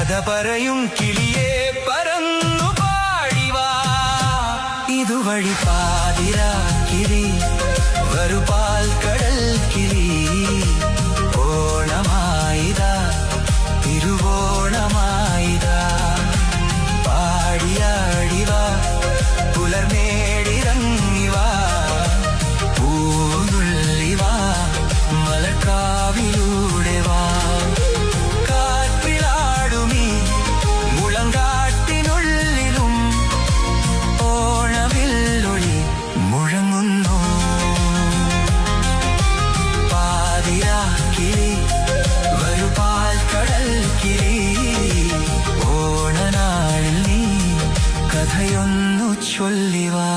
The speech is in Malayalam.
കഥ പറയും കിളിയേ പറന്നു പാടിവാ ഇതുവഴി പാതിരാ കിളി വരു പാൽ കടൽ കിളി ഓണമായിതാ തിരുവോണമായിതാ പാടിയാടിവാ പുലർമേടിറങ്ങിവാ പൂനുള്ളിവാ മലക്കാവിലൂടെ വാ കാറ്റിലാടുമീ മുളങ്കാട്ടിനുള്ളിലും ഓണവില്ലൊളി മുഴങ്ങുന്നു പാതിരാ കിളി വരു പാൽ കടൽ കിളി ഓണനാളിൽ നീ കഥയൊന്നു ചൊല്ലിവാ